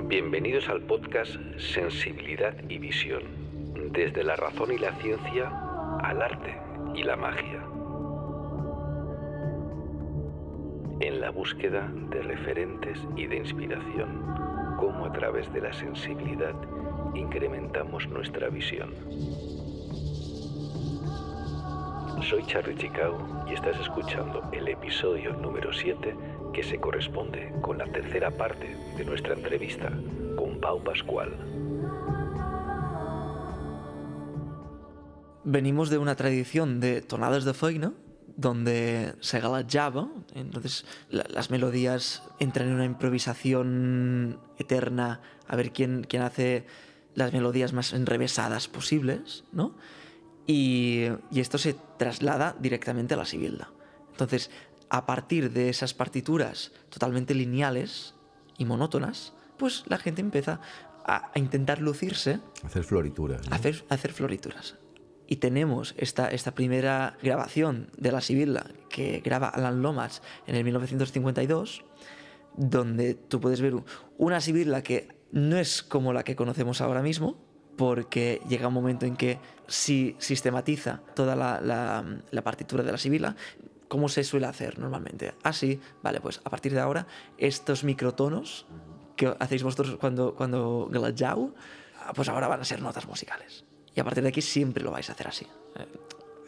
Bienvenidos al podcast Sensibilidad y Visión, desde la razón y la ciencia al arte y la magia. En la búsqueda de referentes y de inspiración, cómo a través de la sensibilidad incrementamos nuestra visión. Soy Charlie Chicago y estás escuchando el episodio número 7 que se corresponde con la tercera parte de nuestra entrevista con Pau Pascual. Venimos de una tradición de tonadas de feina donde se galajaba, entonces las melodías entran en una improvisación eterna a ver quién hace las melodías más enrevesadas posibles, ¿no? Y esto se traslada directamente a la sibilda. Entonces, a partir de esas partituras totalmente lineales y monótonas, pues la gente empieza a intentar lucirse. Hacer florituras, ¿no? Hacer florituras. Y tenemos esta primera grabación de la sibilda que graba Alan Lomax en el 1952, donde tú puedes ver una sibilda que no es como la que conocemos ahora mismo, porque llega un momento en que si sistematiza toda la partitura de la sibilda, ¿cómo se suele hacer normalmente? Así, vale, pues a partir de ahora, estos microtonos que hacéis vosotros cuando galajau, pues ahora van a ser notas musicales. Y a partir de aquí siempre lo vais a hacer así.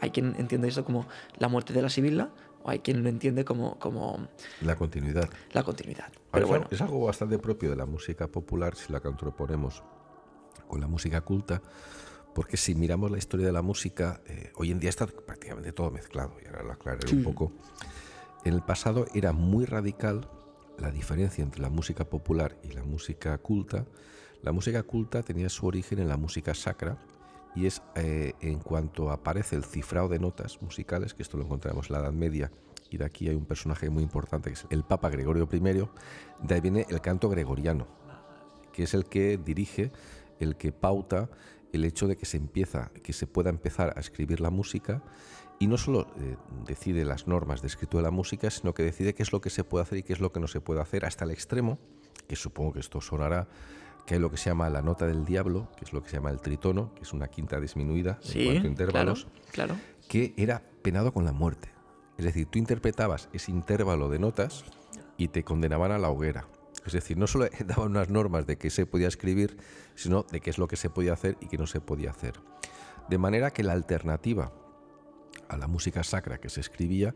Hay quien entiende eso como la muerte de la sibilda, o hay quien lo entiende como la continuidad. La continuidad. Pero bueno, es algo bastante propio de la música popular si la contraponemos con la música culta, porque si miramos la historia de la música, hoy en día está prácticamente todo mezclado, y ahora lo aclararé un poco. En el pasado era muy radical la diferencia entre la música popular y la música culta. La música culta tenía su origen en la música sacra, y es en cuanto aparece el cifrado de notas musicales, que esto lo encontramos en la Edad Media, y de aquí hay un personaje muy importante que es el Papa Gregorio I. De ahí viene el canto gregoriano, que es el que dirige, el que pauta el hecho de que se pueda empezar a escribir la música, y no solo decide las normas de escritura de la música, sino que decide qué es lo que se puede hacer y qué es lo que no se puede hacer, hasta el extremo, que supongo que esto sonará, que hay lo que se llama la nota del diablo, que es lo que se llama el tritono, que es una quinta disminuida en cuanto a intervalos, claro. Que era penado con la muerte. Es decir, tú interpretabas ese intervalo de notas y te condenaban a la hoguera. Es decir, no solo daban unas normas de qué se podía escribir, sino de qué es lo que se podía hacer y qué no se podía hacer. De manera que la alternativa a la música sacra que se escribía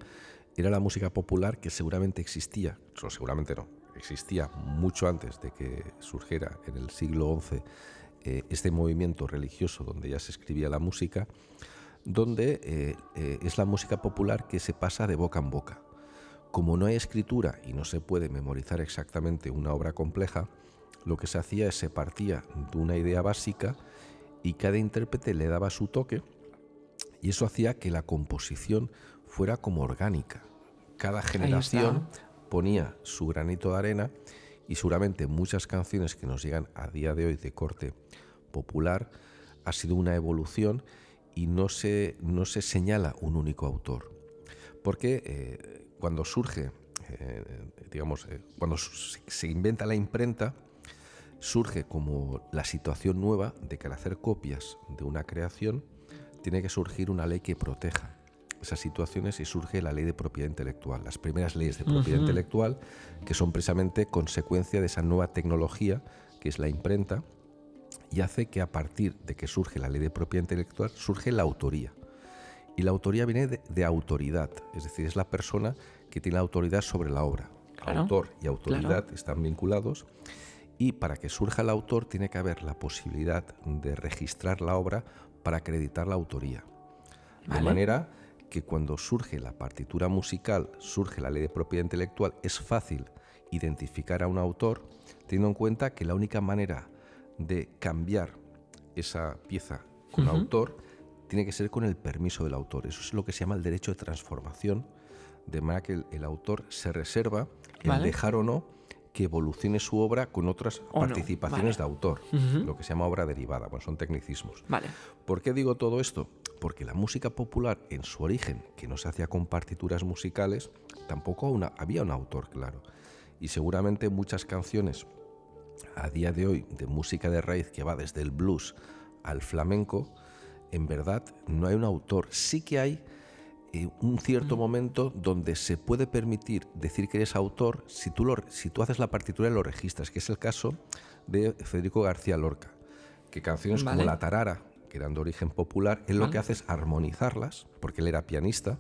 era la música popular, que seguramente existía, o seguramente no, existía mucho antes de que surgiera en el siglo XI este movimiento religioso donde ya se escribía la música, donde es la música popular que se pasa de boca en boca. Como no hay escritura y no se puede memorizar exactamente una obra compleja, lo que se hacía es se partía de una idea básica y cada intérprete le daba su toque, y eso hacía que la composición fuera como orgánica. Cada generación ponía su granito de arena, y seguramente muchas canciones que nos llegan a día de hoy de corte popular ha sido una evolución y no se señala un único autor. Porque cuando surge, cuando se inventa la imprenta, surge como la situación nueva de que al hacer copias de una creación tiene que surgir una ley que proteja esas situaciones, y surge la ley de propiedad intelectual, las primeras leyes de propiedad intelectual, que son precisamente consecuencia de esa nueva tecnología que es la imprenta, y hace que a partir de que surge la ley de propiedad intelectual surge la autoría. Y la autoría viene de autoridad, es decir, es la persona que tiene la autoridad sobre la obra. Claro, autor y autoridad están vinculados, y para que surja el autor tiene que haber la posibilidad de registrar la obra para acreditar la autoría. De manera que cuando surge la partitura musical, surge la ley de propiedad intelectual, es fácil identificar a un autor, teniendo en cuenta que la única manera de cambiar esa pieza con autor tiene que ser con el permiso del autor. Eso es lo que se llama el derecho de transformación, de manera que el autor se reserva el dejar o no que evolucione su obra con otras participaciones de autor, lo que se llama obra derivada. Bueno, son tecnicismos. ¿Por qué digo todo esto? Porque la música popular, en su origen, que no se hacía con partituras musicales, tampoco había un autor claro. Y seguramente muchas canciones a día de hoy de música de raíz que va desde el blues al flamenco, en verdad no hay un autor. Sí que hay un cierto momento donde se puede permitir decir que eres autor si tú haces la partitura y lo registras, que es el caso de Federico García Lorca, que canciones como La Tarara, que eran de origen popular, él lo que hace es armonizarlas, porque él era pianista,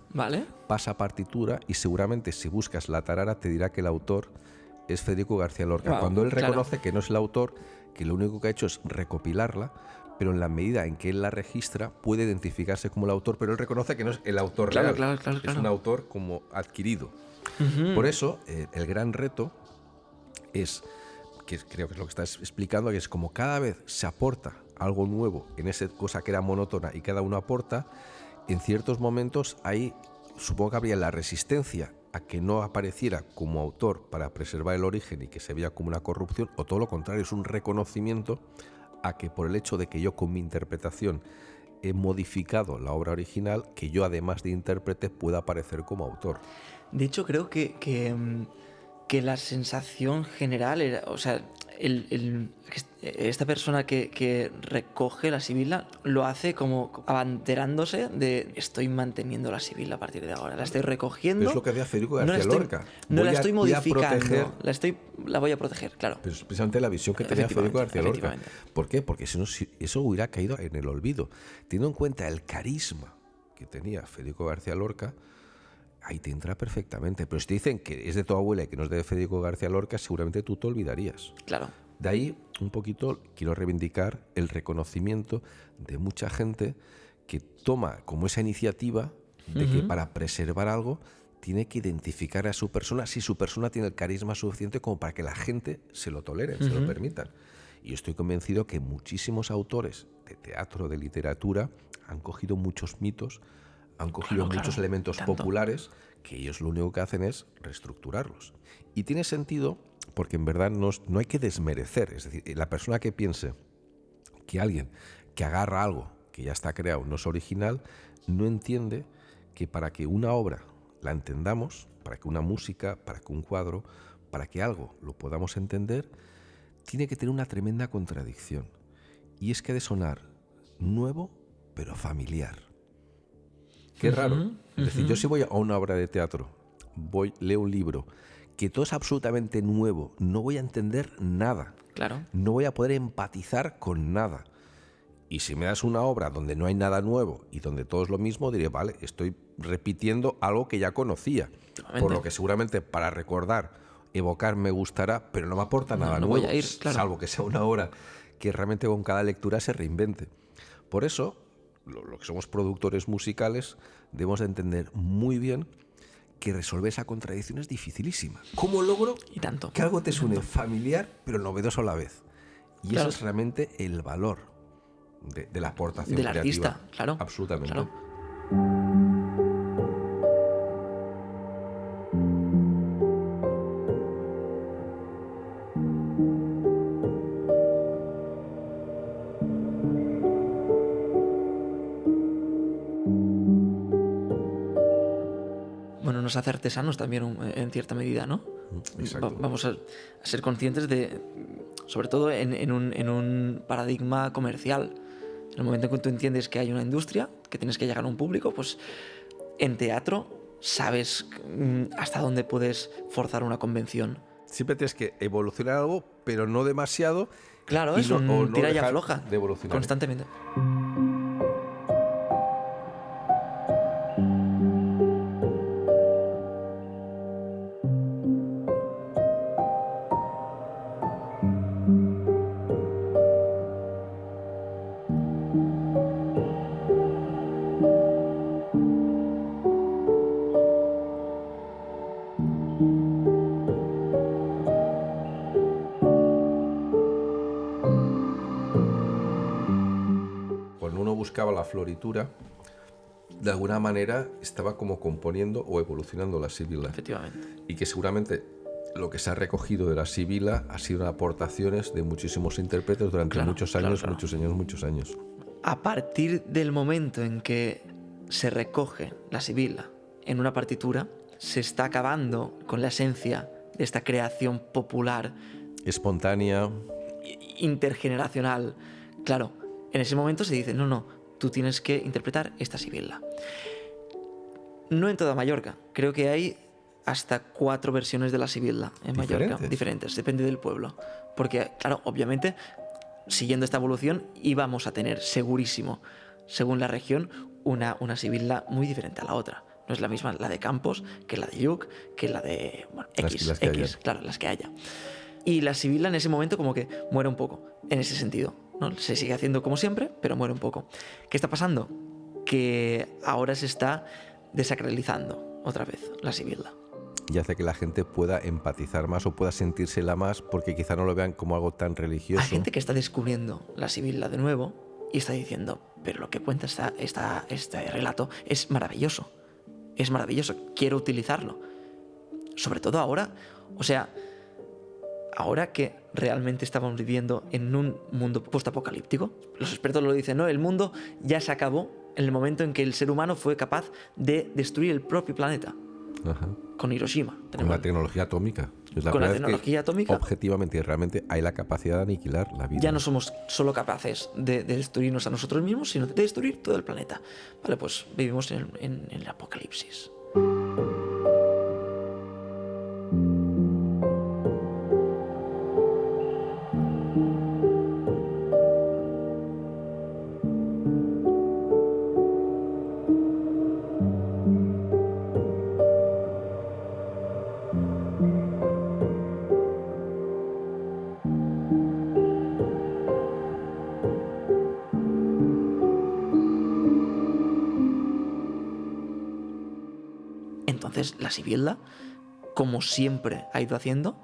pasa partitura y seguramente si buscas La Tarara te dirá que el autor es Federico García Lorca. Cuando él reconoce que no es el autor, que lo único que ha hecho es recopilarla, pero en la medida en que él la registra puede identificarse como el autor, pero él reconoce que no es el autor real, es un autor como adquirido. Por eso el gran reto es, que creo que es lo que estás explicando, que es como cada vez se aporta algo nuevo en esa cosa que era monótona y cada uno aporta, en ciertos momentos ahí supongo que habría la resistencia a que no apareciera como autor para preservar el origen y que se vea como una corrupción, o todo lo contrario, es un reconocimiento a que por el hecho de que yo con mi interpretación he modificado la obra original, que yo además de intérprete pueda aparecer como autor. De hecho, creo que la sensación general era, o sea, esta persona que recoge la sibila lo hace como abanderándose de estoy manteniendo la sibila a partir de ahora, la estoy recogiendo. Pero es lo que hacía Federico García Lorca. No la estoy modificando, la voy a proteger, claro. Pero es precisamente la visión que tenía Federico García Lorca. ¿Por qué? Porque si no, eso hubiera caído en el olvido. Teniendo en cuenta el carisma que tenía Federico García Lorca, ahí te entra perfectamente. Pero si te dicen que es de tu abuela y que no es de Federico García Lorca, seguramente tú te olvidarías. Claro. De ahí, un poquito, quiero reivindicar el reconocimiento de mucha gente que toma como esa iniciativa de que para preservar algo tiene que identificar a su persona, si su persona tiene el carisma suficiente como para que la gente se lo tolere, se lo permitan. Y estoy convencido que muchísimos autores de teatro, de literatura, han cogido muchos mitos, han cogido muchos elementos populares, que ellos lo único que hacen es reestructurarlos. Y tiene sentido porque en verdad no hay que desmerecer. Es decir, la persona que piense que alguien que agarra algo que ya está creado no es original, no entiende que para que una obra la entendamos, para que una música, para que un cuadro, para que algo lo podamos entender, tiene que tener una tremenda contradicción. Y es que ha de sonar nuevo, pero familiar. Qué raro. Es decir, yo si voy a una obra de teatro, leo un libro, que todo es absolutamente nuevo, no voy a entender nada. Claro. No voy a poder empatizar con nada. Y si me das una obra donde no hay nada nuevo y donde todo es lo mismo, diré, vale, estoy repitiendo algo que ya conocía. Totalmente. Por lo que seguramente para recordar, evocar me gustará, pero no me aporta nada nuevo, voy a ir, claro. Salvo que sea una obra que realmente con cada lectura se reinvente. Por eso, lo que somos productores musicales, debemos de entender muy bien que resolver esa contradicción es dificilísima. ¿Cómo logro que algo te suene familiar pero novedoso a la vez? Y eso es realmente el valor de la aportación del creativa. artista, claro. Absolutamente. Claro. Bueno, nos hace artesanos también en cierta medida, ¿no? Exacto. Vamos a ser conscientes de, sobre todo en un paradigma comercial. En el momento en que tú entiendes que hay una industria, que tienes que llegar a un público, pues en teatro sabes hasta dónde puedes forzar una convención. Siempre tienes que evolucionar algo, pero no demasiado. Claro, es un tira y afloja de evolucionar constantemente. Cuando uno buscaba la floritura, de alguna manera estaba como componiendo o evolucionando la sibila. Efectivamente. Y que seguramente lo que se ha recogido de la sibila ha sido aportaciones de muchísimos intérpretes durante muchos años. A partir del momento en que se recoge la sibila en una partitura, se está acabando con la esencia de esta creación popular espontánea, intergeneracional. Claro, en ese momento se dice, no, tú tienes que interpretar esta sibila. No en toda Mallorca, creo que hay hasta 4 versiones de la sibila en Mallorca, diferentes, depende del pueblo. Porque, claro, obviamente, siguiendo esta evolución, íbamos a tener segurísimo, según la región, una sibila muy diferente a la otra. No es la misma la de Campos que la de Lluc, que la de X, claro, las que haya. Y la sibila en ese momento como que muere un poco, en ese sentido, ¿no? Se sigue haciendo como siempre, pero muere un poco. ¿Qué está pasando? Que ahora se está desacralizando otra vez la sibila. Y hace que la gente pueda empatizar más o pueda sentírsela más, porque quizá no lo vean como algo tan religioso. Hay gente que está descubriendo la sibila de nuevo y está diciendo, pero lo que cuenta este relato es maravilloso. Es maravilloso, quiero utilizarlo. Sobre todo ahora, o sea, ahora que realmente estamos viviendo en un mundo postapocalíptico, los expertos lo dicen, ¿no? El mundo ya se acabó en el momento en que el ser humano fue capaz de destruir el propio planeta. Ajá. Con Hiroshima. Con la tecnología atómica. Es la con la vez tecnología atómica. Objetivamente y realmente hay la capacidad de aniquilar la vida. Ya no somos solo capaces de destruirnos a nosotros mismos, sino de destruir todo el planeta. Vale, pues vivimos en el apocalipsis. Entonces la sibila, como siempre ha ido haciendo,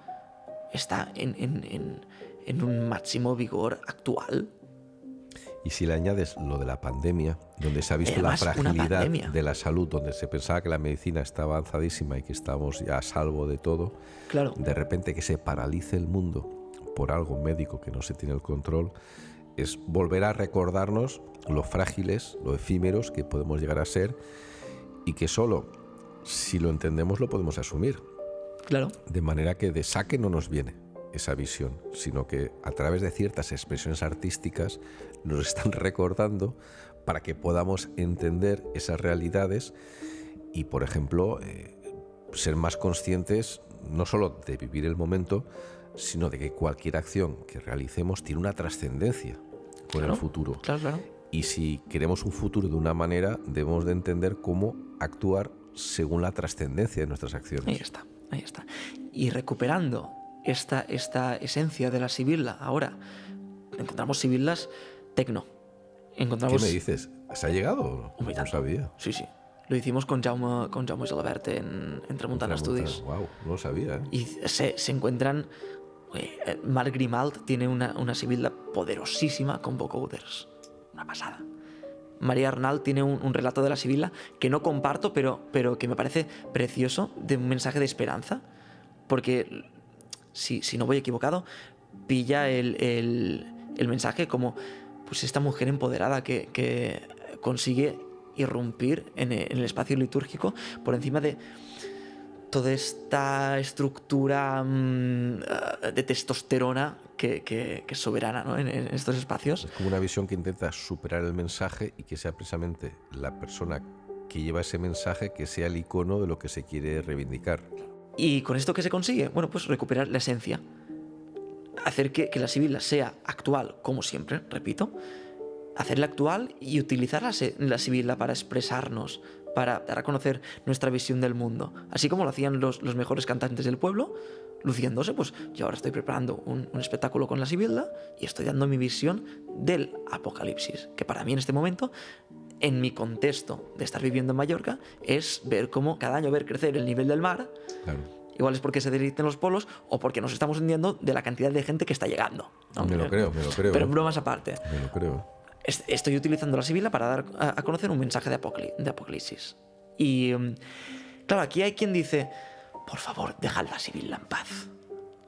está en un máximo vigor actual. Y si le añades lo de la pandemia, donde se ha visto Además, la fragilidad de la salud, donde se pensaba que la medicina estaba avanzadísima y que estábamos ya a salvo de todo, claro. De repente que se paralice el mundo por algo médico que no se tiene el control, es volver a recordarnos lo frágiles, lo efímeros que podemos llegar a ser y que solo si lo entendemos lo podemos asumir. Claro. De manera que de saque no nos viene esa visión, sino que a través de ciertas expresiones artísticas nos están recordando para que podamos entender esas realidades y, por ejemplo, ser más conscientes no solo de vivir el momento, sino de que cualquier acción que realicemos tiene una trascendencia con el futuro. Claro. Y si queremos un futuro de una manera, debemos de entender cómo actuar según la trascendencia de nuestras acciones. Ahí está. Y recuperando esta esencia de la sibila, ahora encontramos sibilas tecno. ¿Qué me dices? ¿Se ha llegado? No sabía. Sí. Lo hicimos con Jaume Gelabert en Tramuntana Studios. Wow, no lo sabía. Y se encuentran... Marc Grimald tiene una sibila poderosísima con vocoders. Una pasada. María Arnal tiene un relato de la sibila que no comparto, pero que me parece precioso, de un mensaje de esperanza. Porque, si no voy equivocado, pilla el mensaje como pues esta mujer empoderada que consigue irrumpir en el espacio litúrgico por encima de toda esta estructura de testosterona que es soberana, ¿no? en estos espacios. Es como una visión que intenta superar el mensaje y que sea precisamente la persona que lleva ese mensaje que sea el icono de lo que se quiere reivindicar. ¿Y con esto qué se consigue? Bueno, pues recuperar la esencia. Hacer que la sibila sea actual, como siempre, repito. Hacerla actual y utilizar la sibila para expresarnos, para dar a conocer nuestra visión del mundo. Así como lo hacían los mejores cantantes del pueblo, luciéndose, pues yo ahora estoy preparando un espectáculo con la sibila y estoy dando mi visión del apocalipsis, que para mí en este momento, en mi contexto de estar viviendo en Mallorca, es ver cómo cada año ver crecer el nivel del mar. Claro. Igual es porque se derriten los polos o porque nos estamos hundiendo de la cantidad de gente que está llegando, ¿no? Me lo creo. Pero bromas aparte. Me lo creo. Estoy utilizando la sibila para dar a conocer un mensaje de apocalipsis. Y claro, aquí hay quien dice, por favor, dejad la sibila en paz.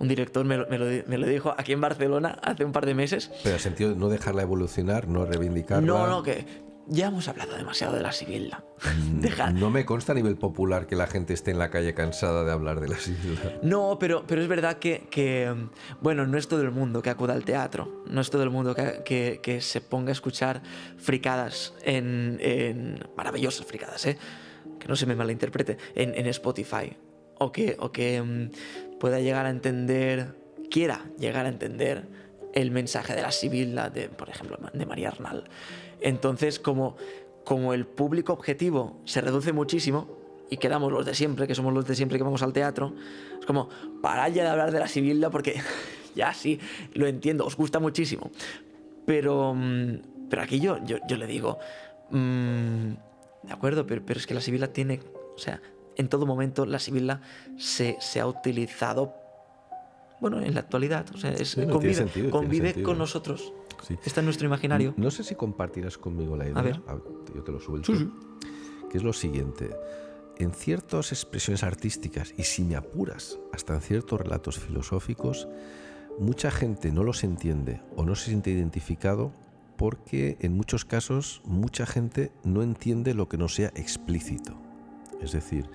Un director me lo dijo aquí en Barcelona hace un par de meses. Pero en el sentido de no dejarla evolucionar, no reivindicarla. No, que ya hemos hablado demasiado de la sibila. No me consta a nivel popular que la gente esté en la calle cansada de hablar de la sibila. No, pero es verdad que, bueno, no es todo el mundo que acuda al teatro, no es todo el mundo que se ponga a escuchar fricadas maravillosas fricadas, que no se me malinterprete, en Spotify, o que pueda llegar a entender, quiera llegar a entender el mensaje de la sibila, por ejemplo, de María Arnal. Entonces, como el público objetivo se reduce muchísimo y quedamos los de siempre, que somos los de siempre que vamos al teatro, es como, parad ya de hablar de la sibila porque ya sí, lo entiendo, os gusta muchísimo. Pero aquí yo le digo, de acuerdo, pero es que la sibila tiene, o sea, en todo momento la sibila se ha utilizado, bueno, en la actualidad, o sea, Sí, no, convive con nosotros. Sí. Está en nuestro imaginario. No sé si compartirás conmigo la idea. A ver. Yo te lo suelto. Sí. Que es lo siguiente. En ciertas expresiones artísticas, y si me apuras, hasta en ciertos relatos filosóficos, mucha gente no los entiende o no se siente identificado porque en muchos casos mucha gente no entiende lo que no sea explícito. Es decir,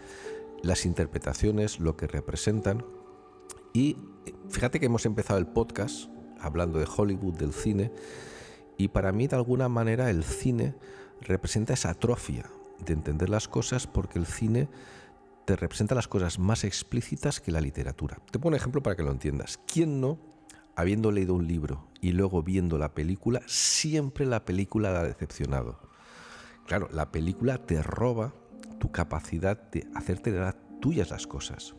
las interpretaciones, lo que representan. Y fíjate que hemos empezado el podcast hablando de Hollywood, del cine, y para mí de alguna manera el cine representa esa atrofia de entender las cosas, porque el cine te representa las cosas más explícitas que la literatura. Te pongo un ejemplo para que lo entiendas. ¿Quién no, habiendo leído un libro y luego viendo la película, siempre la película la ha decepcionado? Claro, la película te roba tu capacidad de hacerte tuyas las cosas.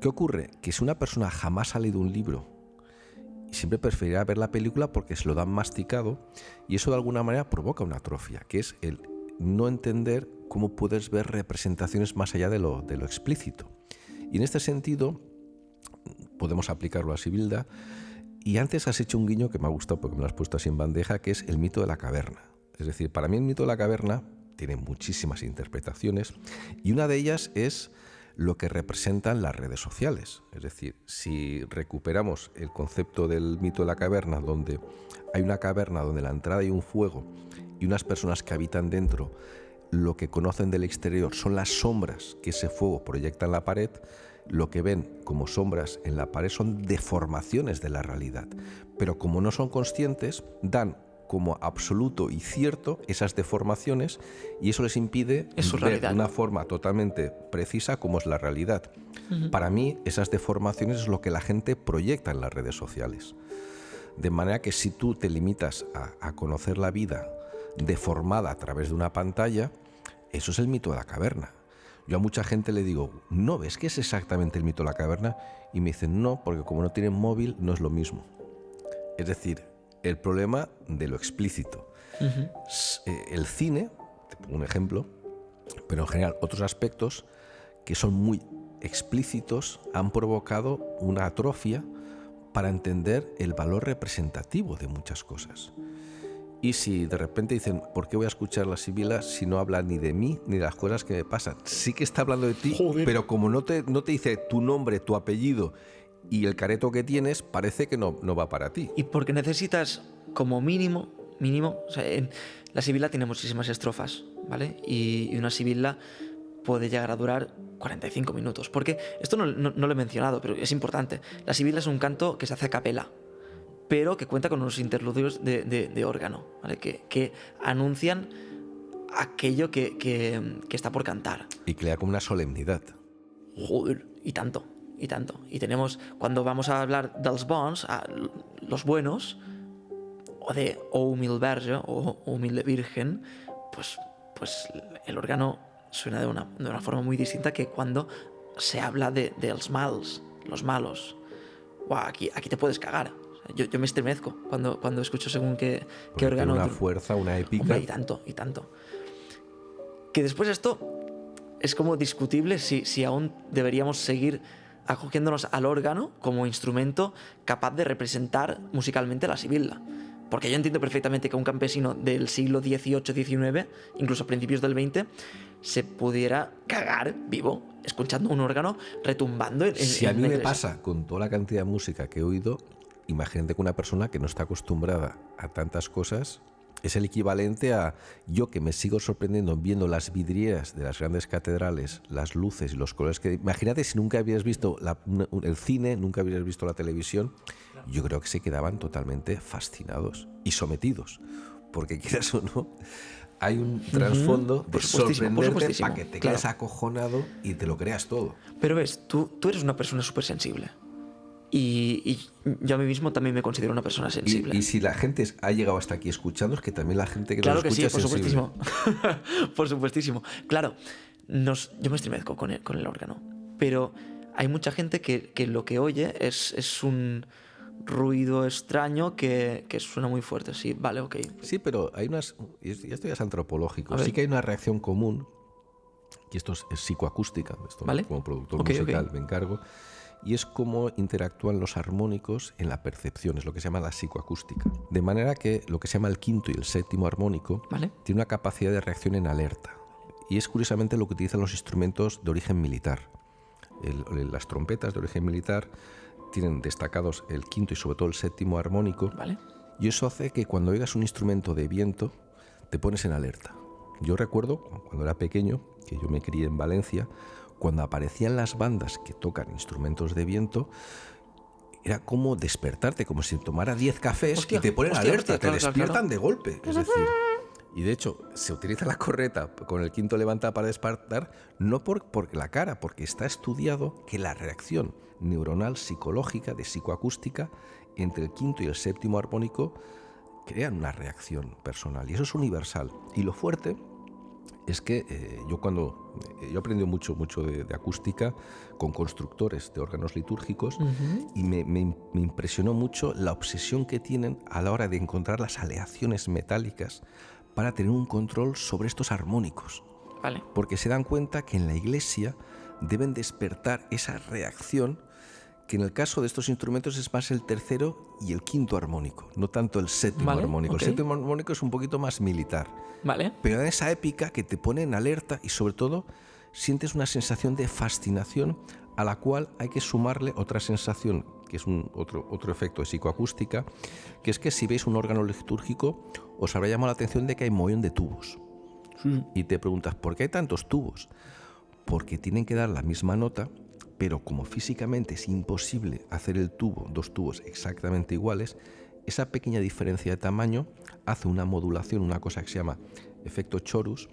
¿Qué ocurre? Que si una persona jamás ha leído un libro y siempre preferirá ver la película porque se lo dan masticado, y eso de alguna manera provoca una atrofia, que es el no entender cómo puedes ver representaciones más allá de lo explícito. Y en este sentido podemos aplicarlo a Sibilda. Y antes has hecho un guiño que me ha gustado porque me lo has puesto así en bandeja, que es el mito de la caverna. Es decir, para mí el mito de la caverna tiene muchísimas interpretaciones, y una de ellas es lo que representan las redes sociales. Es decir, si recuperamos el concepto del mito de la caverna, donde hay una caverna donde la entrada hay un fuego y unas personas que habitan dentro, lo que conocen del exterior son las sombras que ese fuego proyecta en la pared, lo que ven como sombras en la pared son deformaciones de la realidad. Pero como no son conscientes, dan como absoluto y cierto esas deformaciones, y eso les impide ver de una forma totalmente precisa cómo es la realidad. Uh-huh. Para mí, esas deformaciones es lo que la gente proyecta en las redes sociales. De manera que si tú te limitas a conocer la vida deformada a través de una pantalla, eso es el mito de la caverna. Yo a mucha gente le digo, ¿no ves que es exactamente el mito de la caverna? Y me dicen, no, porque como no tienen móvil no es lo mismo. Es decir, el problema de lo explícito. Uh-huh. El cine, te pongo un ejemplo, pero en general otros aspectos que son muy explícitos han provocado una atrofia para entender el valor representativo de muchas cosas. Y si de repente dicen, ¿por qué voy a escuchar la sibila si no habla ni de mí ni de las cosas que me pasan? Sí que está hablando de ti, joder, pero como no te dice tu nombre, tu apellido y el careto que tienes, parece que no va para ti. Y porque necesitas como mínimo, o sea, la sibila tiene muchísimas estrofas, ¿vale? Y una sibila puede llegar a durar 45 minutos. Porque esto no lo he mencionado, pero es importante. La sibila es un canto que se hace a capela, pero que cuenta con unos interludios de órgano, ¿vale? Que anuncian aquello que está por cantar. Y crea como una solemnidad. Joder, y tanto. Y tenemos, cuando vamos a hablar dels bons, los buenos, o de O humil verge, o humilde virgen, pues el órgano suena de una forma muy distinta que cuando se habla de los mals, los malos. Wow, aquí te puedes cagar. Yo me estremezco cuando escucho según qué órgano. Tiene una fuerza, una épica. Hombre, y tanto. Que después esto es como discutible si aún deberíamos seguir acogiéndonos al órgano como instrumento capaz de representar musicalmente la sibila. Porque yo entiendo perfectamente que un campesino del siglo XVIII-XIX, incluso a principios del XX, se pudiera cagar vivo escuchando un órgano retumbando en Si a mí me iglesia. pasa con toda la cantidad de música que he oído, imagínate que una persona que no está acostumbrada a tantas cosas Es el equivalente a yo, que me sigo sorprendiendo viendo las vidrieras de las grandes catedrales, las luces y los colores que... Imagínate si nunca habías visto el cine, nunca habías visto la televisión. Yo creo que se quedaban totalmente fascinados y sometidos. Porque quieras o no, hay un trasfondo de sorprenderte para que te quedes acojonado y te lo creas todo. Pero ves, tú eres una persona súper sensible. Y yo a mí mismo también me considero una persona sensible. Y si la gente ha llegado hasta aquí escuchando, es que también la gente que claro nos escucha que sí, por es sensible. supuestísimo. Por supuestísimo. Claro, yo me estremezco con el órgano. Pero hay mucha gente que lo que oye es un ruido extraño que suena muy fuerte. Sí, vale, ok. Sí, pero hay unas... Y esto ya es antropológico. Sí que hay una reacción común, y esto es psicoacústica, esto ¿vale? Como productor musical me encargo, y es cómo interactúan los armónicos en la percepción, es lo que se llama la psicoacústica. De manera que lo que se llama el quinto y el séptimo armónico ¿vale? tiene una capacidad de reacción en alerta. Y es curiosamente lo que utilizan los instrumentos de origen militar. Las trompetas de origen militar tienen destacados el quinto y sobre todo el séptimo armónico. ¿Vale? Y eso hace que cuando oigas un instrumento de viento te pones en alerta. Yo recuerdo, cuando era pequeño, que yo me crié en Valencia, cuando aparecían las bandas que tocan instrumentos de viento, era como despertarte, como si tomara 10 cafés y te ponen alerta, te despiertan de golpe. Es decir, y de hecho, se utiliza la corneta con el quinto levantado para despertar, no porque la cara, porque está estudiado que la reacción neuronal psicológica de psicoacústica entre el quinto y el séptimo armónico crean una reacción personal, y eso es universal. Y lo fuerte es que yo aprendí mucho de acústica con constructores de órganos litúrgicos, y me impresionó mucho la obsesión que tienen a la hora de encontrar las aleaciones metálicas para tener un control sobre estos armónicos. Vale. Porque se dan cuenta que en la iglesia deben despertar esa reacción, que en el caso de estos instrumentos es más el tercero y el quinto armónico, no tanto el séptimo armónico. Okay. El séptimo armónico es un poquito más militar. Vale. Pero en esa épica que te pone en alerta y sobre todo sientes una sensación de fascinación a la cual hay que sumarle otra sensación, que es otro efecto de psicoacústica, que es que si veis un órgano litúrgico os habrá llamado la atención de que hay un montón de tubos. Y te preguntas, ¿por qué hay tantos tubos? Porque tienen que dar la misma nota, pero como físicamente es imposible hacer dos tubos exactamente iguales, esa pequeña diferencia de tamaño hace una modulación, una cosa que se llama efecto chorus,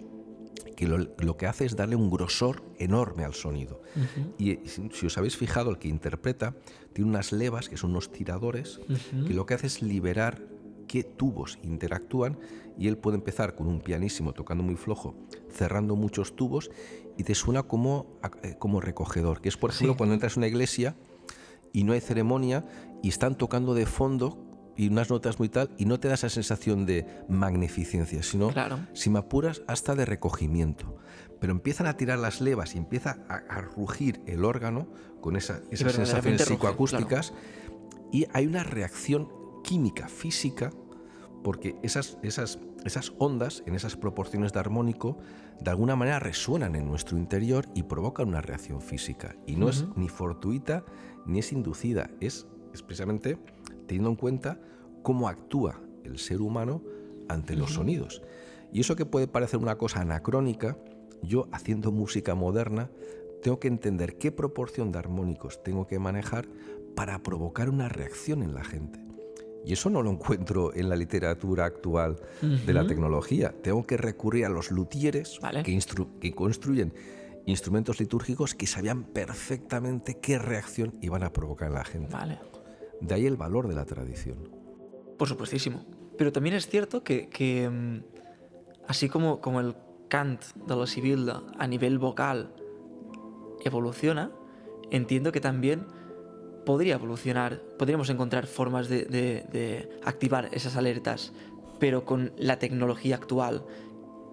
que lo que hace es darle un grosor enorme al sonido. Y si os habéis fijado, el que interpreta tiene unas levas, que son unos tiradores, que lo que hace es liberar qué tubos interactúan, y él puede empezar con un pianísimo tocando muy flojo, cerrando muchos tubos, y te suena como recogedor, que es, por ejemplo, cuando entras en una iglesia y no hay ceremonia y están tocando de fondo y unas notas muy tal, y no te da esa sensación de magnificencia, sino, si me apuras, hasta de recogimiento. Pero empiezan a tirar las levas y empieza a rugir el órgano con esas sensaciones psicoacústicas, y hay una reacción química, física, porque esas ondas en esas proporciones de armónico de alguna manera resuenan en nuestro interior y provocan una reacción física, y no es ni fortuita ni es inducida, es precisamente teniendo en cuenta cómo actúa el ser humano ante los sonidos. Y eso, que puede parecer una cosa anacrónica, yo, haciendo música moderna, tengo que entender qué proporción de armónicos tengo que manejar para provocar una reacción en la gente. Y eso no lo encuentro en la literatura actual de la tecnología. Tengo que recurrir a los luthieres, que construyen instrumentos litúrgicos que sabían perfectamente qué reacción iban a provocar en la gente. Vale. De ahí el valor de la tradición. Por supuestísimo. Pero también es cierto que así como el cant de la Sibil·la a nivel vocal evoluciona, entiendo que también podría evolucionar, podríamos encontrar formas de activar esas alertas, pero con la tecnología actual,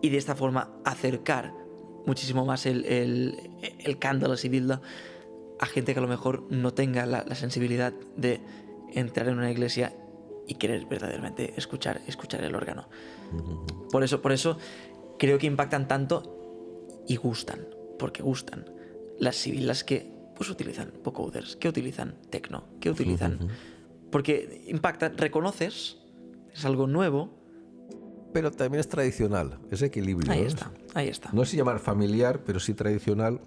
y de esta forma acercar muchísimo más el cant de la Sibil·la a gente que a lo mejor no tenga la sensibilidad de entrar en una iglesia y querer verdaderamente escuchar el órgano. Por eso creo que impactan tanto y gustan, porque gustan las sibilas que pues utilizan vocoders, que utilizan techno, que utilizan... Porque impactan, reconoces, es algo nuevo, pero también es tradicional, es equilibrio. Ahí ¿no? está, ahí está. No sé llamar familiar, pero sí tradicional.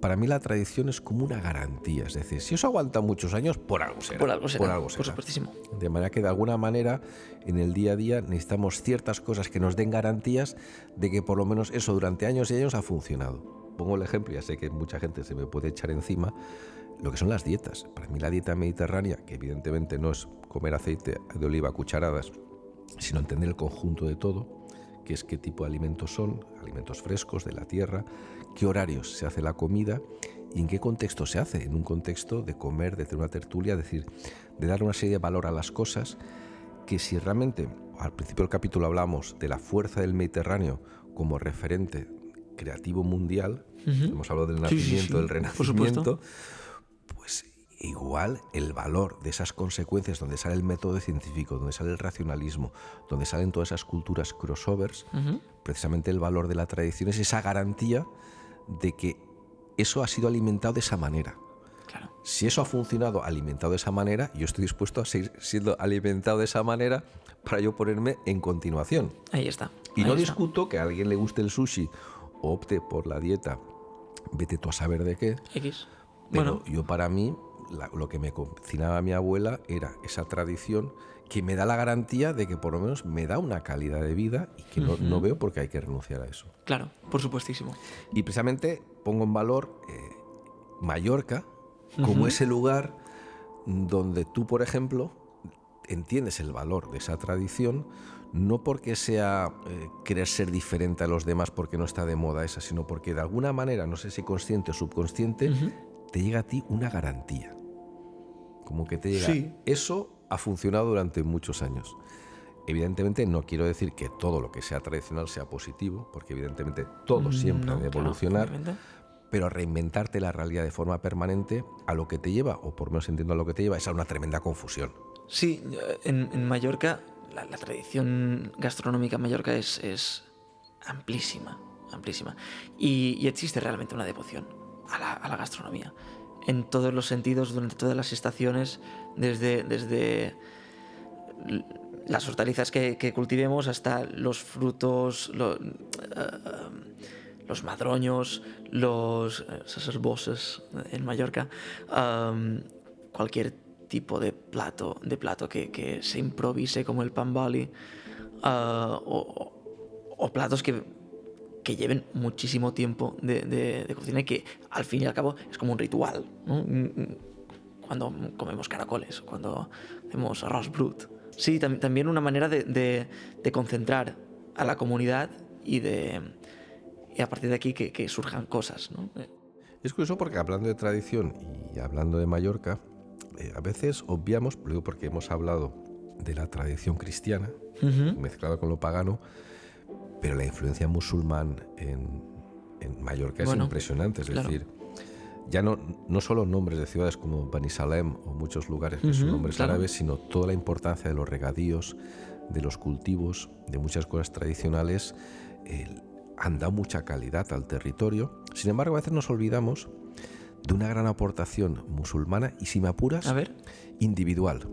Para mí la tradición es como una garantía, es decir, si eso aguanta muchos años, por algo será. Por algo será, Por algo será. por supuestísimo. De manera que de alguna manera en el día a día necesitamos ciertas cosas que nos den garantías de que por lo menos eso durante años y años ha funcionado. Pongo el ejemplo, ya sé que mucha gente se me puede echar encima, lo que son las dietas. Para mí la dieta mediterránea, que evidentemente no es comer aceite de oliva a cucharadas, sino entender el conjunto de todo, que es qué tipo de alimentos son, alimentos frescos de la tierra, qué horarios se hace la comida y en qué contexto se hace. En un contexto de comer, de tener una tertulia, es decir, de dar una serie de valor a las cosas, que si realmente, al principio del capítulo hablamos de la fuerza del Mediterráneo como referente creativo mundial, hemos hablado del nacimiento, del renacimiento, pues igual el valor de esas consecuencias donde sale el método científico, donde sale el racionalismo, donde salen todas esas culturas crossovers, precisamente el valor de la tradición es esa garantía de que eso ha sido alimentado de esa manera. Claro. Si eso ha funcionado alimentado de esa manera, yo estoy dispuesto a seguir siendo alimentado de esa manera para yo ponerme en continuación. Ahí está. Y ahí no está. discuto que a alguien le guste el sushi o opte por la dieta, vete tú a saber de qué, X. pero Bueno, yo para mí lo que me cocinaba mi abuela era esa tradición que me da la garantía de que por lo menos me da una calidad de vida y que no veo por qué hay que renunciar a eso. claro, por supuestísimo. Y precisamente pongo en valor Mallorca como ese lugar donde tú, por ejemplo, entiendes el valor de esa tradición, no porque sea querer ser diferente a los demás porque no está de moda esa, sino porque de alguna manera, no sé si consciente o subconsciente, te llega a ti una garantía. Como que te llega, Sí. eso ha funcionado durante muchos años. Evidentemente no quiero decir que todo lo que sea tradicional sea positivo, porque evidentemente todo siempre ha de claro, evolucionar, obviamente. pero reinventarte la realidad de forma permanente a lo que te lleva, o por lo menos entiendo a lo que te lleva, es a una tremenda confusión. Sí, en Mallorca, la tradición gastronómica en Mallorca es amplísima, amplísima. Y existe realmente una devoción a la gastronomía. En todos los sentidos, durante todas las estaciones, desde las hortalizas que cultivemos hasta los frutos, los madroños, esas bosses en Mallorca, cualquier tipo de plato que se improvise como el pan bali, o platos que lleven muchísimo tiempo de cocina y que al fin y al cabo es como un ritual, ¿no? Cuando comemos caracoles, cuando hacemos arroz brut. Sí, también una manera de concentrar a la comunidad y a partir de aquí que surjan cosas, ¿no? Es curioso porque hablando de tradición y hablando de Mallorca, a veces obviamos, lo digo porque hemos hablado de la tradición cristiana, mezclada con lo pagano, pero la influencia musulmán en Mallorca es impresionante. Es decir, ya no solo nombres de ciudades como Bani Salem o muchos lugares que son nombres árabes, sino toda la importancia de los regadíos, de los cultivos, de muchas cosas tradicionales, han dado mucha calidad al territorio. Sin embargo, a veces nos olvidamos de una gran aportación musulmana y, si me apuras, individual.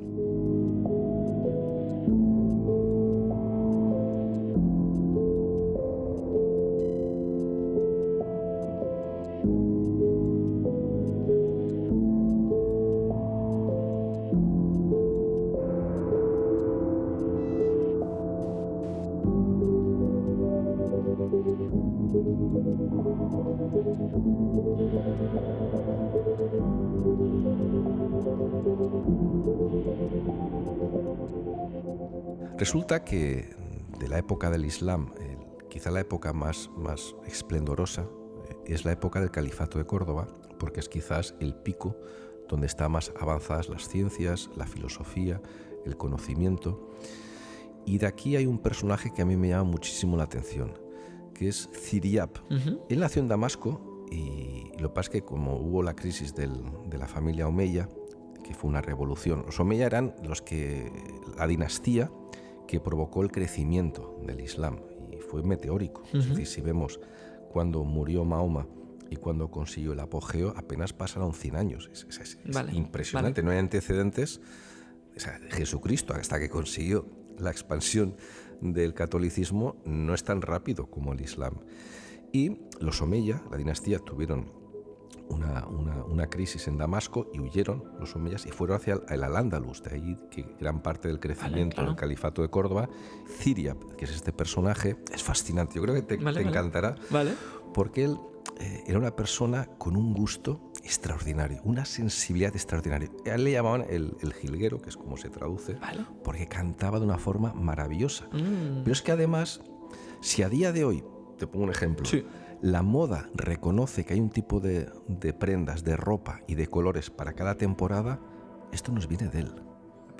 Resulta que de la época del Islam, quizá la época más esplendorosa es la época del Califato de Córdoba, porque es quizás el pico donde están más avanzadas las ciencias, la filosofía, el conocimiento. Y de aquí hay un personaje que a mí me llama muchísimo la atención, que es Ziryab. Él nació en Damasco y lo que pasa es que como hubo la crisis de la familia Omeya, que fue una revolución, los Omeya eran la dinastía que provocó el crecimiento del Islam y fue meteórico. Es decir, si vemos cuando murió Mahoma y cuando consiguió el apogeo, apenas pasaron 100 años. Es impresionante, no hay antecedentes. O sea, Jesucristo, hasta que consiguió la expansión del catolicismo no es tan rápido como el Islam. Y los Omeya, la dinastía, tuvieron una crisis en Damasco y huyeron los omeyas y fueron hacia el Al-Ándalus, de ahí que gran parte del crecimiento del califato de Córdoba. Ziryab, que es este personaje, es fascinante. Yo creo que te encantará, porque él era una persona con un gusto extraordinario, una sensibilidad extraordinaria. A él le llamaban el jilguero, que es como se traduce, porque cantaba de una forma maravillosa. Pero es que además, si a día de hoy, te pongo un ejemplo, la moda reconoce que hay un tipo de prendas, de ropa y de colores para cada temporada, esto nos viene de él.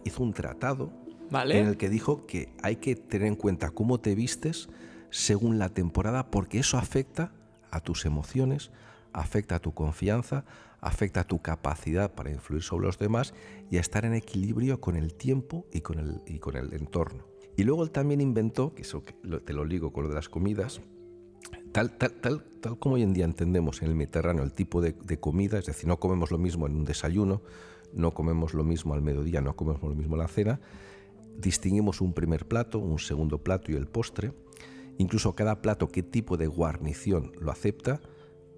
Hizo un tratado en el que dijo que hay que tener en cuenta cómo te vistes según la temporada, porque eso afecta a tus emociones, afecta a tu confianza, afecta a tu capacidad para influir sobre los demás y a estar en equilibrio con el tiempo y con el entorno. Y luego él también inventó, que eso te lo ligo con lo de las comidas, tal como hoy en día entendemos en el Mediterráneo el tipo de comida, es decir, no comemos lo mismo en un desayuno, no comemos lo mismo al mediodía, no comemos lo mismo en la cena, distinguimos un primer plato, un segundo plato y el postre, incluso cada plato qué tipo de guarnición lo acepta.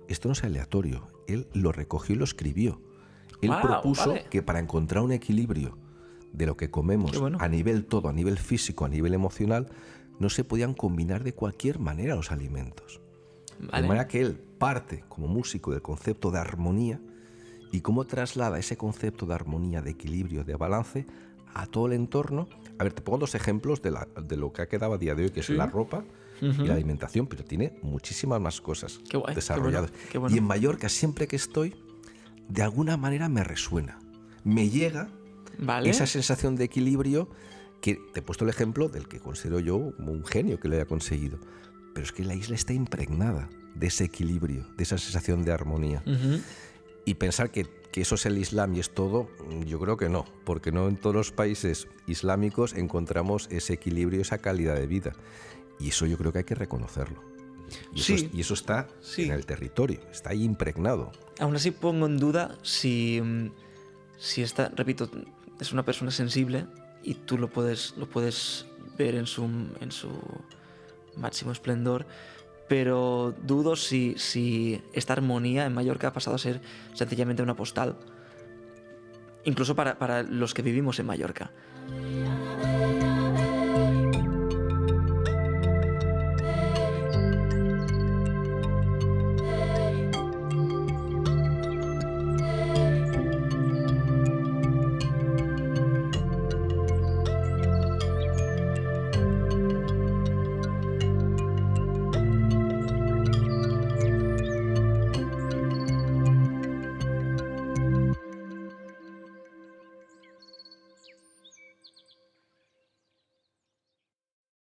Esto no es aleatorio, él lo recogió y lo escribió. Él propuso que para encontrar un equilibrio de lo que comemos a nivel todo, a nivel físico, a nivel emocional, no se podían combinar de cualquier manera los alimentos. De manera que él parte como músico del concepto de armonía y cómo traslada ese concepto de armonía, de equilibrio, de balance a todo el entorno. A ver, te pongo dos ejemplos de lo que ha quedado a día de hoy, que es la ropa y la alimentación, pero tiene muchísimas más cosas desarrolladas. Qué bueno. Y en Mallorca, siempre que estoy, de alguna manera me resuena, me llega esa sensación de equilibrio, que te he puesto el ejemplo del que considero yo como un genio que lo haya conseguido, pero es que la isla está impregnada de ese equilibrio, de esa sensación de armonía. Y pensar que eso es el Islam y es todo, yo creo que no, porque no en todos los países islámicos encontramos ese equilibrio, esa calidad de vida. Y eso yo creo que hay que reconocerlo. Y eso está en el territorio, está ahí impregnado. Aún así pongo en duda si esta, repito, es una persona sensible y tú lo puedes ver en su máximo esplendor, pero dudo si esta armonía en Mallorca ha pasado a ser sencillamente una postal, incluso para los que vivimos en Mallorca.